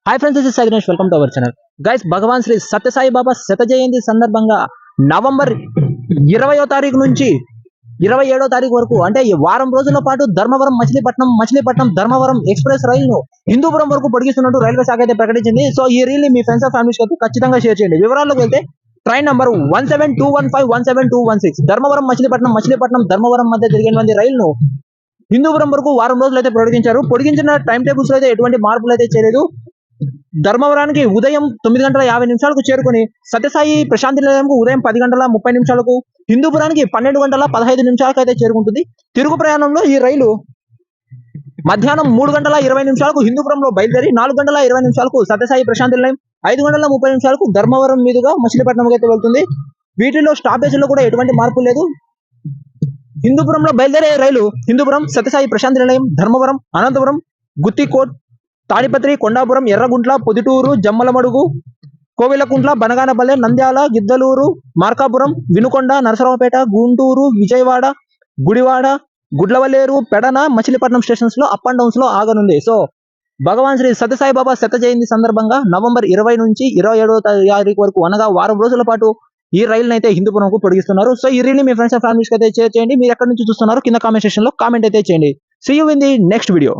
Hi friends, this is Agnesh. Welcome to our channel. Guys, భగవాన్ శ్రీ సత్యసాయి బాబా శత జయంతి సందర్భంగా నవంబర్ 20వ తారీఖు నుంచి 27వ తారీఖు వరకు అంటే ఈ వారం రోజుల పాటు ధర్మవరం మచిలీపట్నం ధర్మవరం ఎక్స్ప్రెస్ రైలును హిందూపురం వరకు పొడిగిస్తున్నట్టు రైల్వే శాఖ అయితే ప్రకటించింది. సో ఈ reel me friends and families కి ఖచ్చితంగా షేర్ చేయండి. వివరాల్లోకి వెళ్తే ట్రైన్ నంబర్ 17215 ధర్మవరం మచిలీపట్నం ధర్మవరం మధ్య జరిగినటువంటి రైలును హిందూపురం వరకు వారం రోజులు అయితే పొడిగించిన టైం టేబుల్స్ లో అయితే ఎటువంటి మార్పులు అయితే చేయలేదు. ధర్మవరానికి ఉదయం 9:50 చేరుకుని సత్యసాయి ప్రశాంతి నిలయంకు ఉదయం 10:30 హిందూపురానికి 12:15 అయితే చేరుకుంటుంది. తిరుగు ప్రయాణంలో ఈ రైలు మధ్యాహ్నం 3:20 హిందూపురంలో బయలుదేరి 4:20 సత్యసాయి ప్రశాంతి నిలయం, 5:30 ధర్మవరం మీదుగా మచిలీపట్నంకి అయితే వెళ్తుంది. వీటిలో స్టాపేజీలో కూడా ఎటువంటి మార్పు లేదు. హిందూపురంలో బయలుదేరే రైలు హిందూపురం, సత్యసాయి ప్రశాంతి నిలయం, ధర్మవరం, అనంతపురం, గుత్తికోట్, తాడిపత్రి, కొండాపురం, ఎర్రగుంట్ల, పొదిటూరు, జమ్మలమడుగు, కోవిలకుంట్ల, బనగానపల్లె, నంద్యాల, గిద్దలూరు, మార్కాపురం, వినుకొండ, నరసరావుపేట, గుంటూరు, విజయవాడ, గుడివాడ, గుడ్లవల్లేరు, పెడన, మచిలీపట్నం స్టేషన్స్ లో అప్ అండ్ డౌన్స్ లో ఆగనుంది. సో భగవాన్ శ్రీ సత్యసాయి బాబా శత జయంతి సందర్భంగా నవంబర్ 20 నుంచి 27వ తారీఖు వరకు అనగా వారం రోజుల పాటు ఈ రైలును అయితే హిందూపురంకు పొడిగిస్తున్నారు. సో ఈ reel me friends and families అయితే షేర్ చేయండి. మీరు ఎక్కడి నుంచి చూస్తున్నారు కింద కామెంట్ సెక్షన్ లో కామెంట్ అయితే చేయండి. See you in the next video.